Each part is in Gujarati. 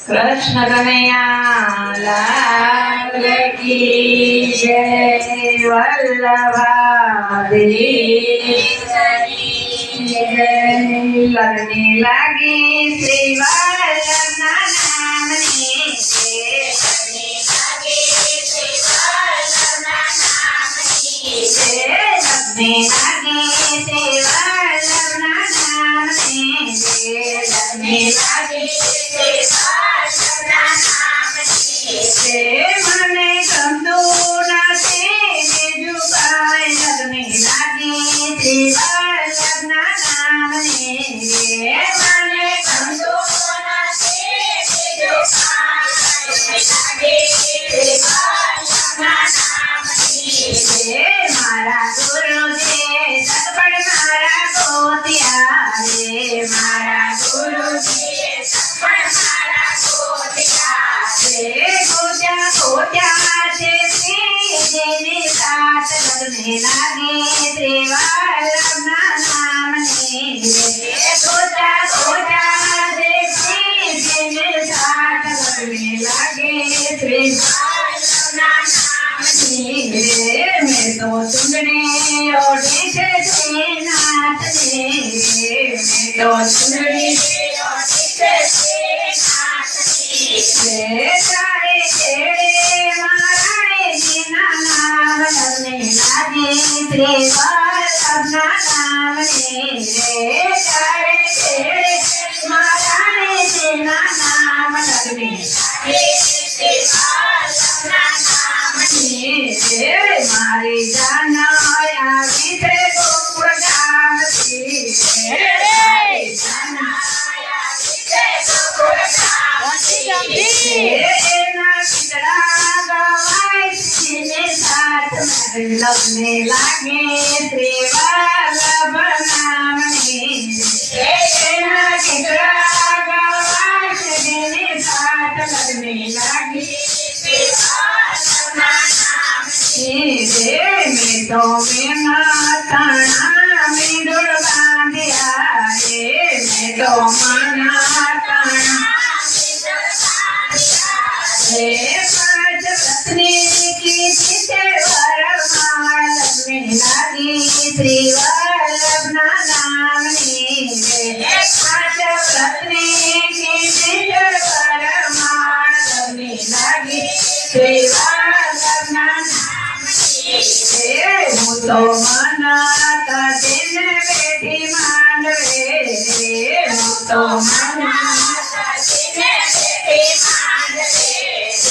कृष्ण कन्हैया लाल की जय। वल्लभादेवी जय। लगने लगी श्री वल्लभ नाम ने लगने लगी श्री वल्लभ नाम ने लगने लगी મને ગમતું નથી બીજું કાંઈ લગ્ને લાગી શ્રી વલ્લભના નામને મને ગમતું નથી બીજું કાંઈ લાગી શ્રી વલ્લભના નામને મારા ગુરુજી સતપડ મારા ગોતિયા રે મારા ગુરુજી સતપડ મારા ગોતિયા રે ખોટ્યા છે શ્રીજીની સાથ લગ્ને લાગે શ્રી વલ્લભના નામને ખોટ્યા છે શ્રીજીની સાથ લગ્ને લાગે શ્રી વલ્લભના નામને મેં તો ચૂંદડી ઓઢી છે શ્રીનાથને મેં તો ચૂંદડી ઓઢી છે શ્રીનાથને તારે છેડે મહારાણીજીના નામ લગ્ને લાગે શ્રી વલ્લભના નામને તારે છેડે મહારાણીજીના નામ લગ્ને લાગે શ્રી વલ્લભના નામને મારી જાન આવી છે ગોકુળ ગામથી મારી જાન આવી છે ગોકુળ ગામથી એના ગીતડા ગવાય શ્રીને સાથ લગ્ને લાગે શ્રી વલ્લભ નામને એના ગીતડા ગવાય શ્રીને સાથ લગ્ને લાગે શ્રી વલ્લભના મેં તો મેના મેંદોડ બાંધ્યા રે મેં તો મના રે પાંચ પત્ની કીધી છે વરમાળ લગ્ને લાગી શ્રી વલ્લભના નામની રે પાંચ પત્ની કીધી છે વરમાળ લગ્ને લાગી શ્રી વલ્લભના હું તો મનાતા તેને બેઠી માંડવે રે હું તો મનાતા તેને બેઠી માંડવે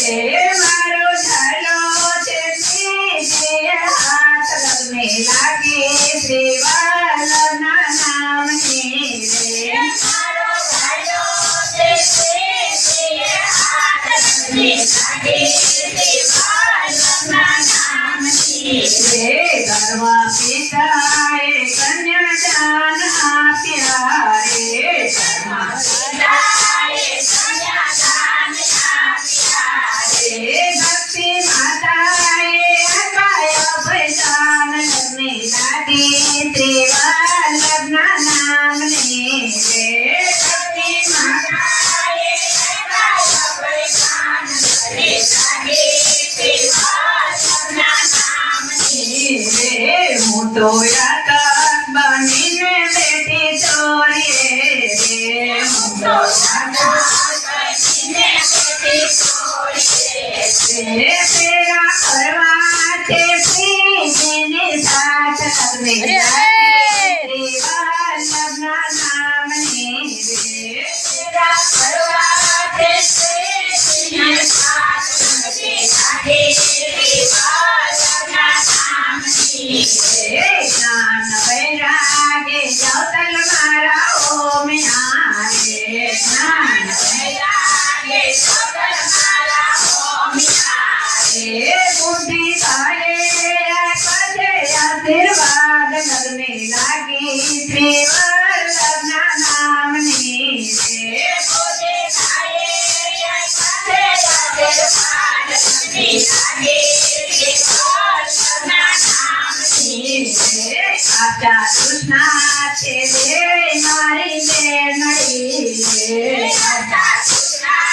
રે મારો ઝાલો છે શ્રીજીએ હાથ લગ્ને લાગે શ્રી વલ્લભના નામની રે મારો ઝાલો છે શ્રીજીએ હાથ લગ્ને લાગે શ્રી વલ્લભના નામની કરવા પિતાએ કન્યાદાન આપ્યા રે કરવા પિતાએ કન્યાદાન આપ્યા રે ભક્તિ માતાએ અપાયો ભયદાન લગ્ને લાગે શ્રી વલ્લભના નામને રે ભક્તિ માતાએ અપાયો ભયદાન લગ્ને લાગે શ્રી વલ્લભના હું તો યાતક બનીને બેઠી ચોરીએ રે હું તો યાતક બનીને બેઠી ચોરીએ રે પેરા કરવા તે શ્રીજીની સાથ લગ્ને લાગે શ્રી વલ્લભના નામની રે પેરા કરવા તે શ્રીજીની સાથ લગ્ને લાગે શ્રી વલ્લભના નામની જ્ઞાન વૈરાગે જવતલ મારા ઓમિયા રે જ્ઞાન વૈરાગે જવતલ મારા ઓમિયા રે બુદ્ધિ કાલે પદે આશીર્વાદ લગ્ને લાગે શ્રી વલ્લભના નામની રે બુદ્ધિ કાલે પદે આશીર્વાદ લગ્ને લાગે શ્રી વલ્લભના નામની આચા કૃષ્ણા છે રે મારી બેનડી રે આચા કૃષ્ણા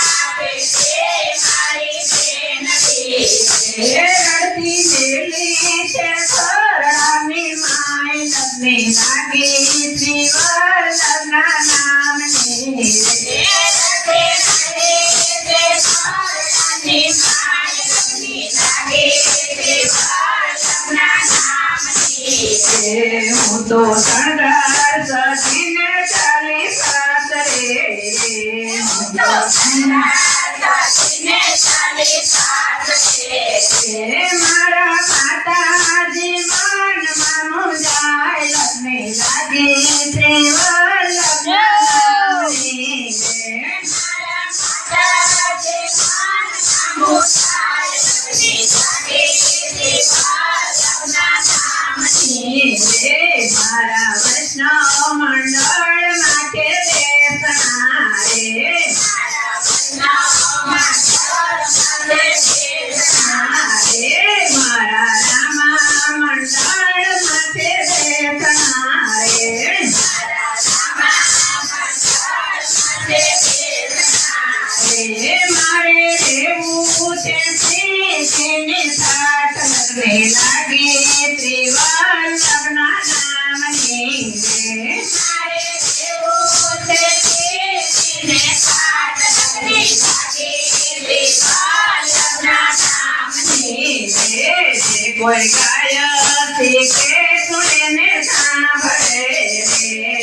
કોઈ ગાયથી કે સુને સાંભળે રે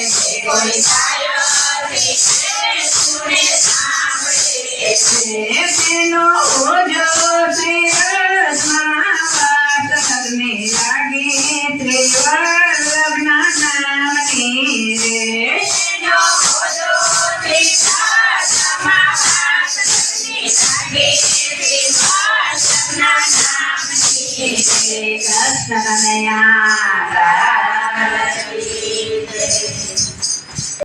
કોઈ ગાયથી કે સુને સાંભળે તેનો ઓજો શ્રી કૃષ્ણ પાઠ કરને લાગી ત્રિવલ્લભ નામની રે તેનો ઓજો શ્રી કૃષ્ણ પાઠ કરને લાગી ત્રિવલ્લભ નામની રે કૃષ્ણ કનૈયા